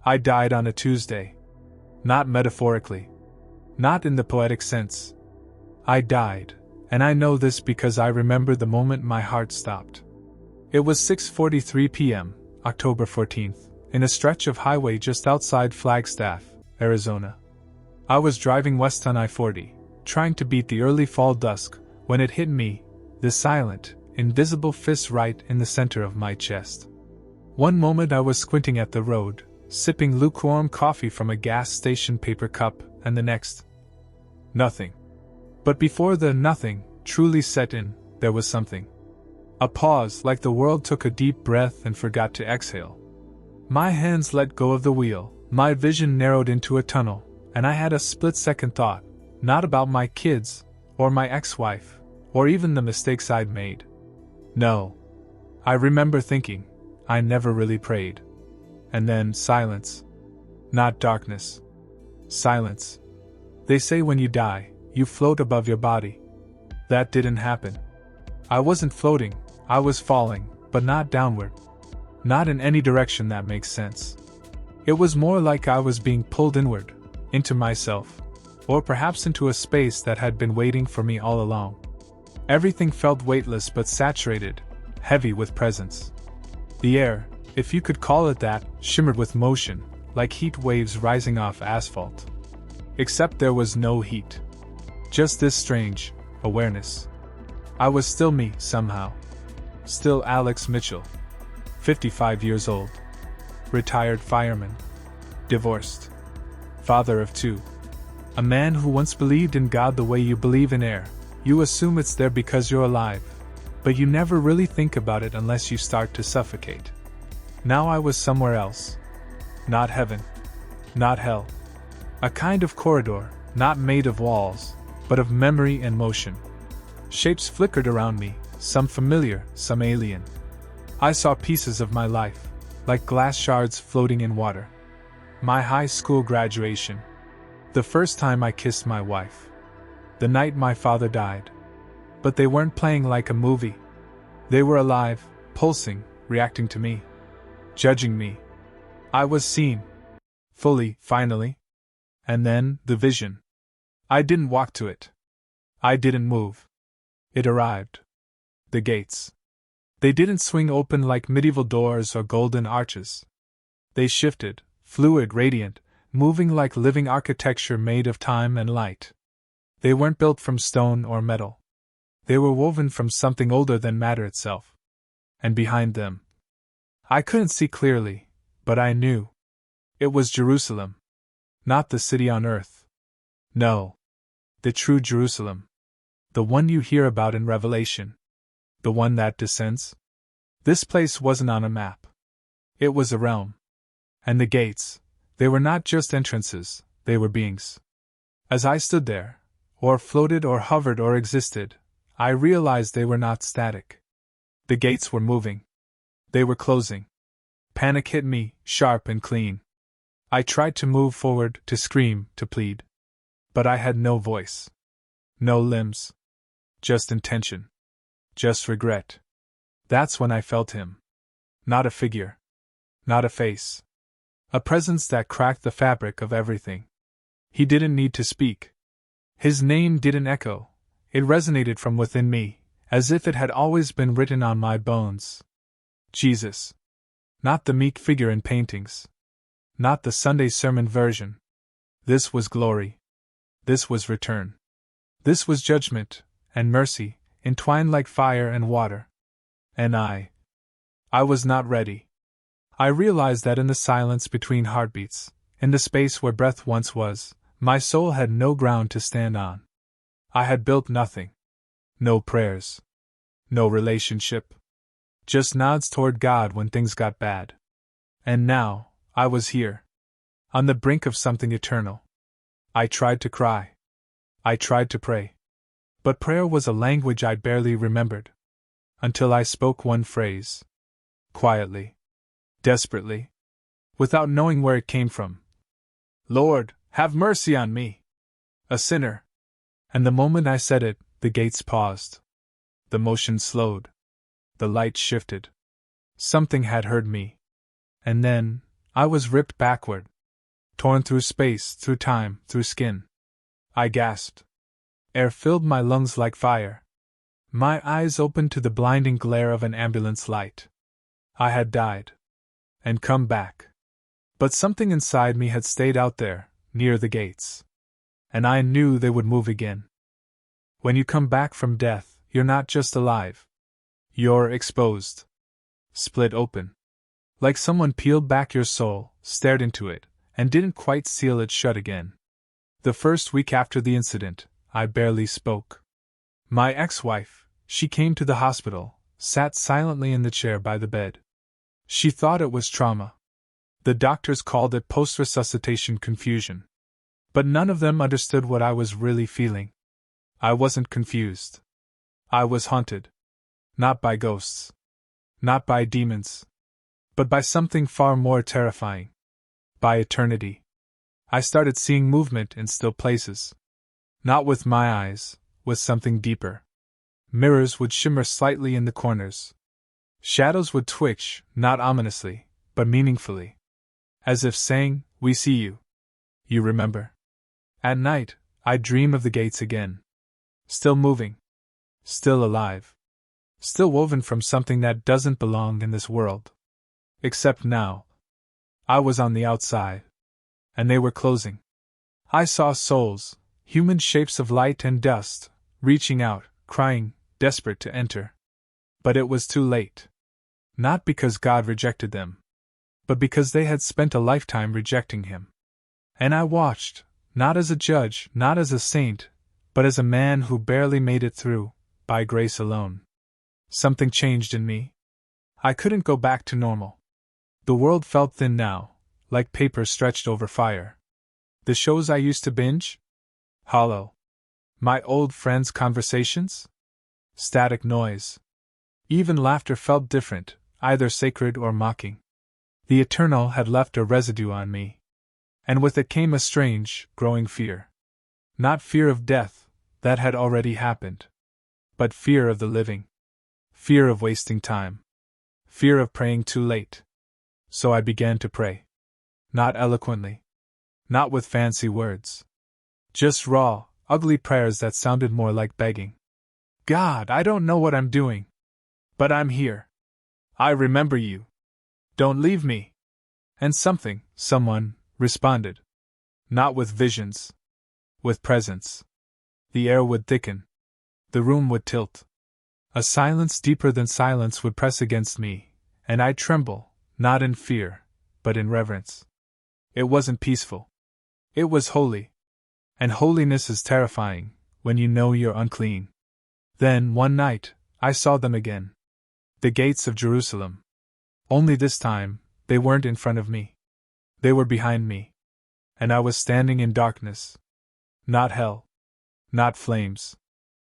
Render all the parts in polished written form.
I died on a Tuesday. Not metaphorically. Not in the poetic sense. I died, and I know this because I remember the moment my heart stopped. It was 6:43 p.m., October 14th, in a stretch of highway just outside Flagstaff, Arizona. I was driving west on I-40, trying to beat the early fall dusk, when it hit me, the silent, invisible fist right in the center of my chest. One moment I was squinting at the road, sipping lukewarm coffee from a gas station paper cup, and the next, nothing. But before the nothing truly set in, there was something. A pause, like the world took a deep breath and forgot to exhale. My hands let go of the wheel, my vision narrowed into a tunnel, and I had a split-second thought, not about my kids, or my ex-wife, or even the mistakes I'd made. No. I remember thinking, I never really prayed. And then silence. Not darkness. Silence. They say when you die, you float above your body. That didn't happen. I wasn't floating, I was falling, but not downward. Not in any direction that makes sense. It was more like I was being pulled inward, into myself, or perhaps into a space that had been waiting for me all along. Everything felt weightless but saturated, heavy with presence. The air, if you could call it that, shimmered with motion, like heat waves rising off asphalt. Except there was no heat. Just this strange awareness. I was still me, somehow. Still Alex Mitchell. 55 years old. Retired fireman. Divorced. Father of 2. A man who once believed in God the way you believe in air. You assume it's there because you're alive, but you never really think about it unless you start to suffocate. Now I was somewhere else. Not heaven. Not hell. A kind of corridor, not made of walls, but of memory and motion. Shapes flickered around me, some familiar, some alien. I saw pieces of my life, like glass shards floating in water. My high school graduation. The first time I kissed my wife. The night my father died. But they weren't playing like a movie. They were alive, pulsing, reacting to me. Judging me. I was seen. Fully, finally. And then, the vision. I didn't walk to it. I didn't move. It arrived. The gates. They didn't swing open like medieval doors or golden arches. They shifted, fluid, radiant, moving like living architecture made of time and light. They weren't built from stone or metal. They were woven from something older than matter itself. And behind them, I couldn't see clearly, but I knew. It was Jerusalem. Not the city on earth. No. The true Jerusalem. The one you hear about in Revelation. The one that descends. This place wasn't on a map. It was a realm. And the gates, they were not just entrances, they were beings. As I stood there, or floated or hovered or existed, I realized they were not static. The gates were moving. They were closing. Panic hit me, sharp and clean. I tried to move forward, to scream, to plead. But I had no voice. No limbs. Just intention. Just regret. That's when I felt him. Not a figure. Not a face. A presence that cracked the fabric of everything. He didn't need to speak. His name didn't echo. It resonated from within me, as if it had always been written on my bones. Jesus. Not the meek figure in paintings. Not the Sunday sermon version. This was glory. This was return. This was judgment and mercy, entwined like fire and water. And I was not ready. I realized that in the silence between heartbeats, in the space where breath once was, my soul had no ground to stand on. I had built nothing. No prayers. No relationship. Just nods toward God when things got bad. And now, I was here. On the brink of something eternal. I tried to cry. I tried to pray. But prayer was a language I barely remembered. Until I spoke one phrase. Quietly. Desperately. Without knowing where it came from. Lord, have mercy on me. A sinner. And the moment I said it, the gates paused. The motion slowed. The light shifted. Something had heard me. And then, I was ripped backward, torn through space, through time, through skin. I gasped. Air filled my lungs like fire. My eyes opened to the blinding glare of an ambulance light. I had died. And come back. But something inside me had stayed out there, near the gates. And I knew they would move again. When you come back from death, you're not just alive. You're exposed. Split open. Like someone peeled back your soul, stared into it, and didn't quite seal it shut again. The first week after the incident, I barely spoke. My ex-wife, she came to the hospital, sat silently in the chair by the bed. She thought it was trauma. The doctors called it post-resuscitation confusion. But none of them understood what I was really feeling. I wasn't confused. I was haunted. Not by ghosts. Not by demons. But by something far more terrifying. By eternity. I started seeing movement in still places. Not with my eyes, with something deeper. Mirrors would shimmer slightly in the corners. Shadows would twitch, not ominously, but meaningfully. As if saying, "We see you. You remember." At night, I'd dream of the gates again. Still moving. Still alive. Still woven from something that doesn't belong in this world. Except now. I was on the outside. And they were closing. I saw souls, human shapes of light and dust, reaching out, crying, desperate to enter. But it was too late. Not because God rejected them, but because they had spent a lifetime rejecting Him. And I watched, not as a judge, not as a saint, but as a man who barely made it through, by grace alone. Something changed in me. I couldn't go back to normal. The world felt thin now, like paper stretched over fire. The shows I used to binge? Hollow. My old friends' conversations? Static noise. Even laughter felt different, either sacred or mocking. The eternal had left a residue on me. And with it came a strange, growing fear. Not fear of death, that had already happened. But fear of the living. Fear of wasting time. Fear of praying too late. So I began to pray. Not eloquently. Not with fancy words. Just raw, ugly prayers that sounded more like begging. God, I don't know what I'm doing. But I'm here. I remember you. Don't leave me. And someone, responded. Not with visions. With presence. The air would thicken. The room would tilt. A silence deeper than silence would press against me, and I'd tremble, not in fear, but in reverence. It wasn't peaceful. It was holy. And holiness is terrifying, when you know you're unclean. Then, one night, I saw them again. The gates of Jerusalem. Only this time, they weren't in front of me. They were behind me. And I was standing in darkness. Not hell. Not flames.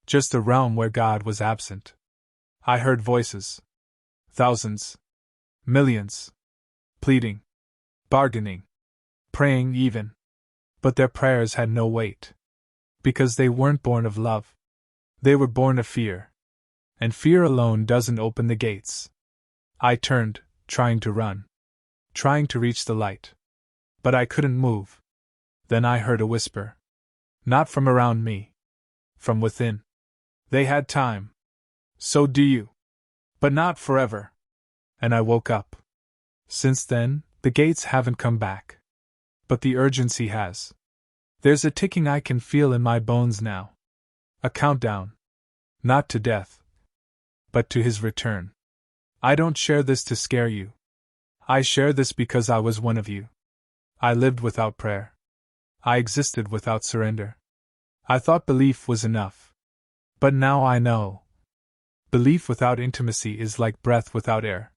Just a realm where God was absent. I heard voices. Thousands. Millions. Pleading. Bargaining. Praying even. But their prayers had no weight. Because they weren't born of love. They were born of fear. And fear alone doesn't open the gates. I turned, trying to run. Trying to reach the light. But I couldn't move. Then I heard a whisper. Not from around me. From within. They had time. So do you. But not forever. And I woke up. Since then, the gates haven't come back. But the urgency has. There's a ticking I can feel in my bones now. A countdown. Not to death. But to His return. I don't share this to scare you. I share this because I was one of you. I lived without prayer. I existed without surrender. I thought belief was enough. But now I know. Belief without intimacy is like breath without air.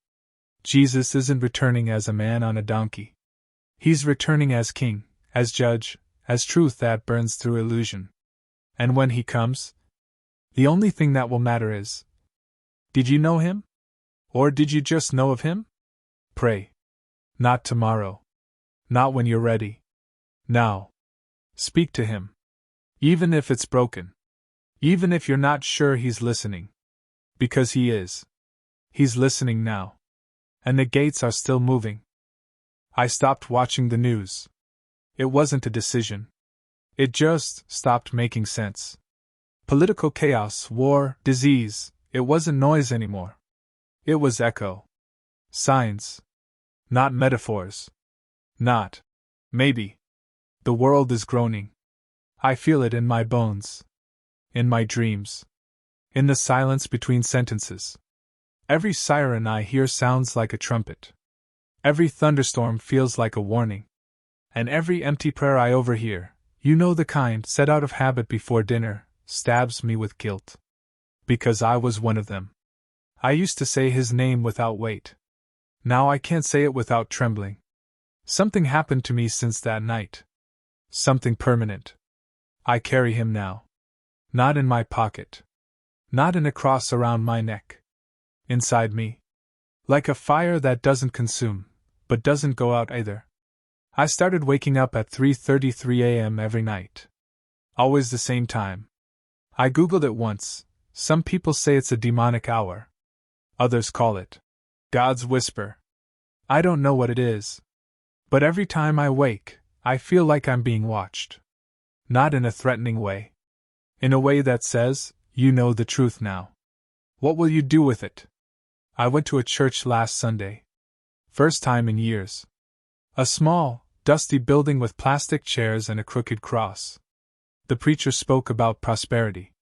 Jesus isn't returning as a man on a donkey. He's returning as King, as Judge, as truth that burns through illusion. And when He comes, the only thing that will matter is, did you know Him? Or did you just know of Him? Pray. Not tomorrow. Not when you're ready. Now. Speak to Him. Even if it's broken. Even if you're not sure He's listening. Because He is. He's listening now. And the gates are still moving. I stopped watching the news. It wasn't a decision. It just stopped making sense. Political chaos, war, disease, it wasn't noise anymore. It was echo. Signs. Not metaphors. Not. Maybe. The world is groaning. I feel it in my bones. In my dreams. In the silence between sentences. Every siren I hear sounds like a trumpet. Every thunderstorm feels like a warning. And every empty prayer I overhear, you know the kind said out of habit before dinner, stabs me with guilt. Because I was one of them. I used to say his name without weight. Now I can't say it without trembling. Something happened to me since that night. Something permanent. I carry him now. Not in my pocket. Not in a cross around my neck. Inside me. Like a fire that doesn't consume, but doesn't go out either. I started waking up at 3:33 a.m. every night. Always the same time. I googled it once. Some people say it's a demonic hour. Others call it God's whisper. I don't know what it is. But every time I wake, I feel like I'm being watched. Not in a threatening way. In a way that says, you know the truth now. What will you do with it? I went to a church last Sunday. First time in years. A small, dusty building with plastic chairs and a crooked cross. The preacher spoke about prosperity.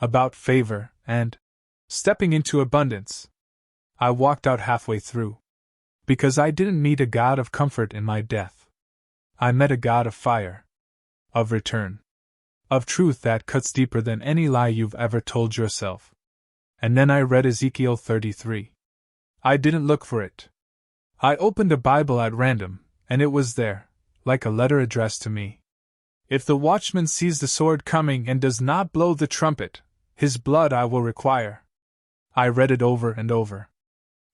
About favor, and stepping into abundance. I walked out halfway through. Because I didn't meet a God of comfort in my death. I met a God of fire. Of return. Of truth that cuts deeper than any lie you've ever told yourself. And then I read Ezekiel 33. I didn't look for it. I opened a Bible at random, and it was there, like a letter addressed to me. If the watchman sees the sword coming and does not blow the trumpet, his blood I will require. I read it over and over.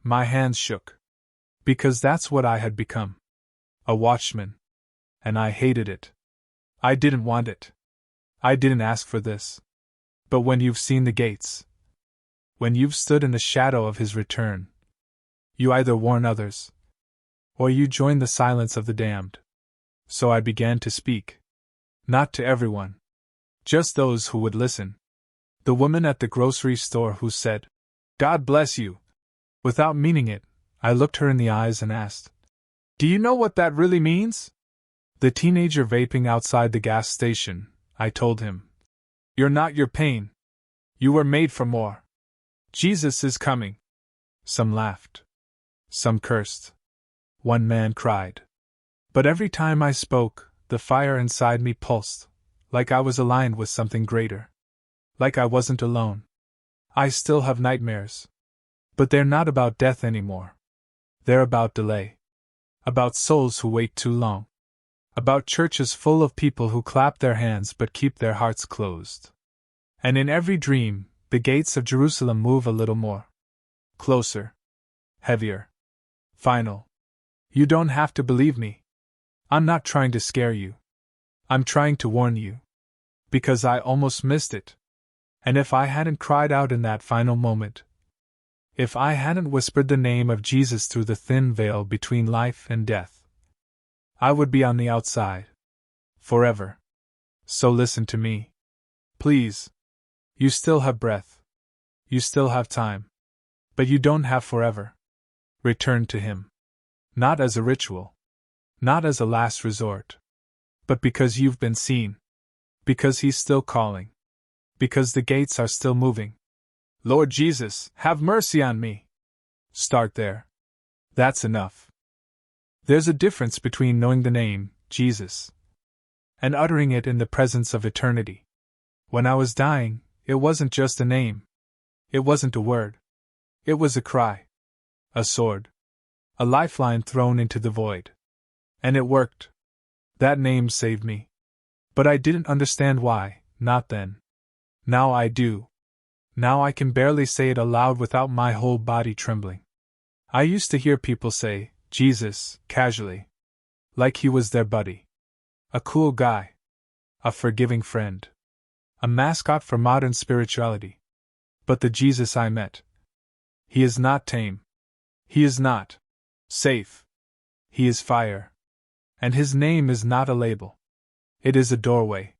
My hands shook. Because that's what I had become. A watchman. And I hated it. I didn't want it. I didn't ask for this. But when you've seen the gates, when you've stood in the shadow of his return, you either warn others, or you join the silence of the damned. So I began to speak. Not to everyone. Just those who would listen. The woman at the grocery store who said, God bless you. Without meaning it, I looked her in the eyes and asked, do you know what that really means? The teenager vaping outside the gas station, I told him. You're not your pain. You were made for more. Jesus is coming. Some laughed. Some cursed. One man cried. But every time I spoke, the fire inside me pulsed, like I was aligned with something greater. Like I wasn't alone. I still have nightmares. But they're not about death anymore. They're about delay. About souls who wait too long. About churches full of people who clap their hands but keep their hearts closed. And in every dream, the gates of Jerusalem move a little more. Closer. Heavier. Final. You don't have to believe me. I'm not trying to scare you. I'm trying to warn you. Because I almost missed it. And if I hadn't cried out in that final moment, if I hadn't whispered the name of Jesus through the thin veil between life and death, I would be on the outside. Forever. So listen to me. Please. You still have breath. You still have time. But you don't have forever. Return to him. Not as a ritual. Not as a last resort. But because you've been seen. Because he's still calling. Because the gates are still moving. Lord Jesus, have mercy on me. Start there. That's enough. There's a difference between knowing the name, Jesus, and uttering it in the presence of eternity. When I was dying, it wasn't just a name. It wasn't a word. It was a cry. A sword. A lifeline thrown into the void. And it worked. That name saved me. But I didn't understand why, not then. Now I do. Now I can barely say it aloud without my whole body trembling. I used to hear people say, Jesus, casually. Like he was their buddy. A cool guy. A forgiving friend. A mascot for modern spirituality. But the Jesus I met. He is not tame. He is not safe. He is fire. And his name is not a label. It is a doorway.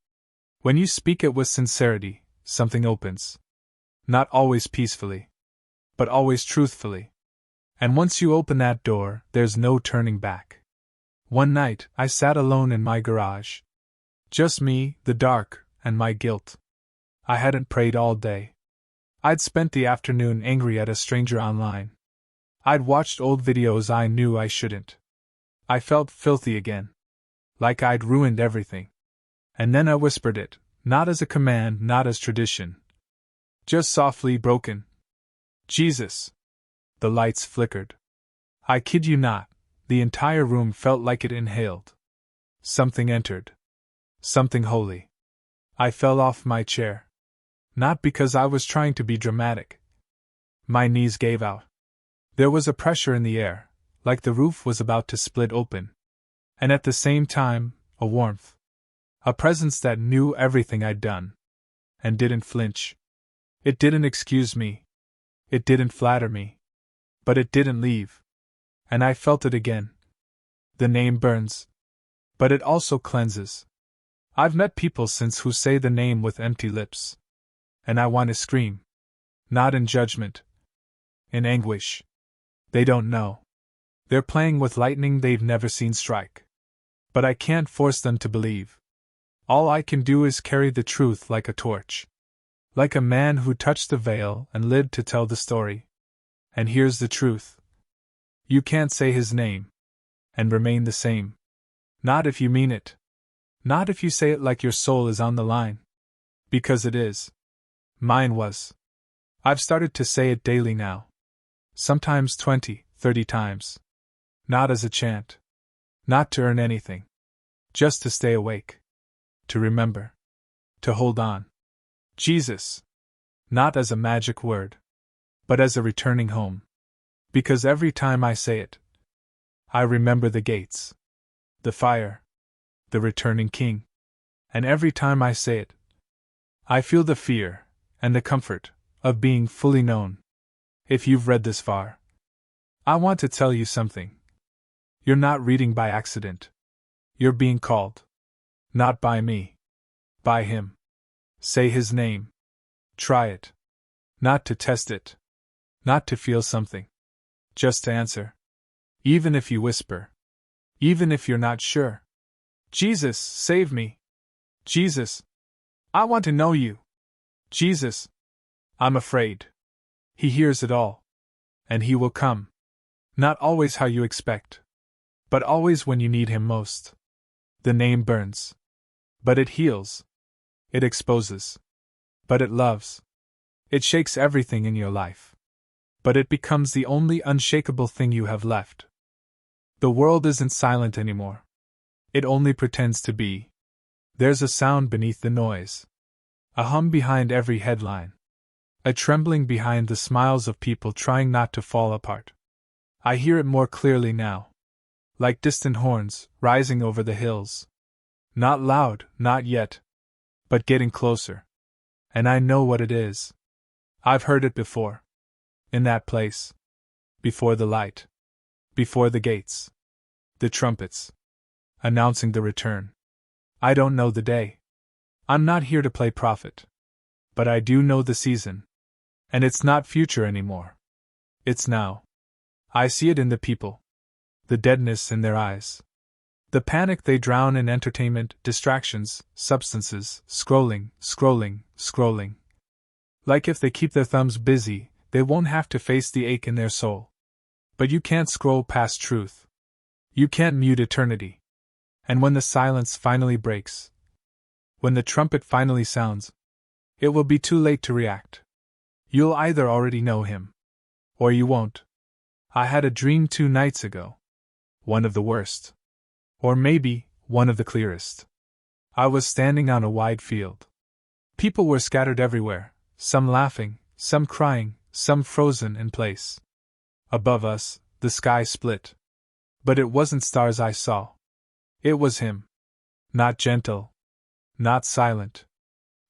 When you speak it with sincerity, something opens. Not always peacefully, but always truthfully. And once you open that door, there's no turning back. One night, I sat alone in my garage. Just me, the dark, and my guilt. I hadn't prayed all day. I'd spent the afternoon angry at a stranger online. I'd watched old videos I knew I shouldn't. I felt filthy again. Like I'd ruined everything. And then I whispered it, not as a command, not as tradition. Just softly broken. Jesus. The lights flickered. I kid you not, the entire room felt like it inhaled. Something entered. Something holy. I fell off my chair. Not because I was trying to be dramatic. My knees gave out. There was a pressure in the air, like the roof was about to split open. And at the same time, a warmth. A presence that knew everything I'd done. And didn't flinch. It didn't excuse me. It didn't flatter me. But it didn't leave. And I felt it again. The name burns. But it also cleanses. I've met people since who say the name with empty lips. And I want to scream. Not in judgment. In anguish. They don't know. They're playing with lightning they've never seen strike. But I can't force them to believe. All I can do is carry the truth like a torch. Like a man who touched the veil and lived to tell the story. And here's the truth. You can't say his name. And remain the same. Not if you mean it. Not if you say it like your soul is on the line. Because it is. Mine was. I've started to say it daily now. Sometimes 20, 30 times. Not as a chant. Not to earn anything. Just to stay awake. To remember. To hold on. Jesus. Not as a magic word. But as a returning home. Because every time I say it, I remember the gates. The fire. The returning king. And every time I say it, I feel the fear, and the comfort, of being fully known. If you've read this far, I want to tell you something. You're not reading by accident. You're being called. Not by me. By him. Say his name. Try it. Not to test it. Not to feel something. Just to answer. Even if you whisper. Even if you're not sure. Jesus, save me. Jesus, I want to know you. Jesus, I'm afraid. He hears it all. And he will come. Not always how you expect. But always when you need him most. The name burns. But it heals. It exposes. But it loves. It shakes everything in your life. But it becomes the only unshakable thing you have left. The world isn't silent anymore. It only pretends to be. There's a sound beneath the noise. A hum behind every headline. A trembling behind the smiles of people trying not to fall apart. I hear it more clearly now. Like distant horns, rising over the hills. Not loud, not yet. But getting closer. And I know what it is. I've heard it before. In that place. Before the light. Before the gates. The trumpets. Announcing the return. I don't know the day. I'm not here to play prophet. But I do know the season. And it's not future anymore. It's now. I see it in the people. The deadness in their eyes. The panic they drown in entertainment, distractions, substances, scrolling, scrolling, scrolling. Like if they keep their thumbs busy, they won't have to face the ache in their soul. But you can't scroll past truth. You can't mute eternity. And when the silence finally breaks, when the trumpet finally sounds, it will be too late to react. You'll either already know him, or you won't. I had a dream 2 nights ago. One of the worst. Or maybe, one of the clearest. I was standing on a wide field. People were scattered everywhere, some laughing, some crying, some frozen in place. Above us, the sky split. But it wasn't stars I saw. It was him. Not gentle. Not silent.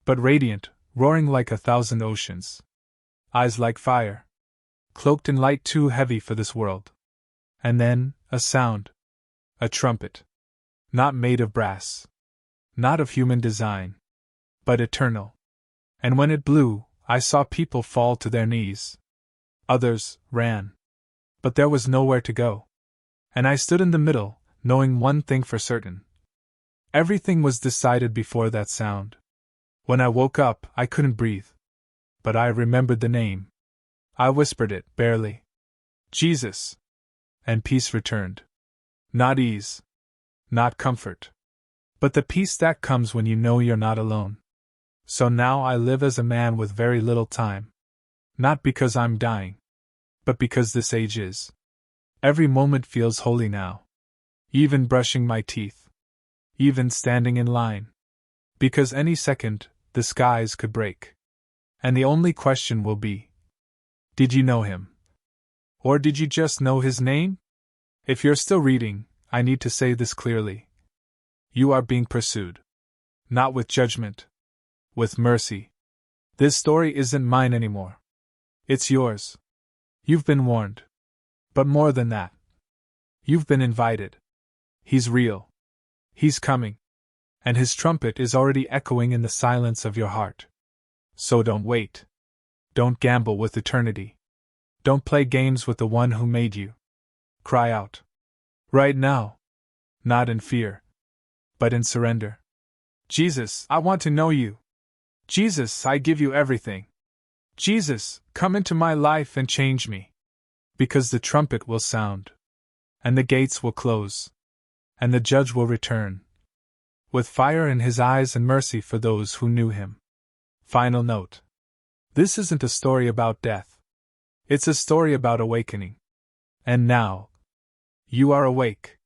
But radiant, roaring like 1,000 oceans. Eyes like fire. Cloaked in light too heavy for this world. And then, a sound. A trumpet. Not made of brass. Not of human design. But eternal. And when it blew, I saw people fall to their knees. Others ran. But there was nowhere to go. And I stood in the middle, knowing one thing for certain. Everything was decided before that sound. When I woke up, I couldn't breathe. But I remembered the name. I whispered it, barely. Jesus. And peace returned. Not ease. Not comfort. But the peace that comes when you know you're not alone. So now I live as a man with very little time. Not because I'm dying. But because this age is. Every moment feels holy now. Even brushing my teeth. Even standing in line. Because any second, the skies could break. And the only question will be, did you know him? Or did you just know his name? If you're still reading, I need to say this clearly. You are being pursued. Not with judgment. With mercy. This story isn't mine anymore. It's yours. You've been warned. But more than that. You've been invited. He's real. He's coming. And his trumpet is already echoing in the silence of your heart. So don't wait. Don't gamble with eternity. Don't play games with the one who made you. Cry out. Right now. Not in fear. But in surrender. Jesus, I want to know you. Jesus, I give you everything. Jesus, come into my life and change me. Because the trumpet will sound. And the gates will close. And the judge will return. With fire in his eyes and mercy for those who knew him. Final note. This isn't a story about death. It's a story about awakening. And now, you are awake.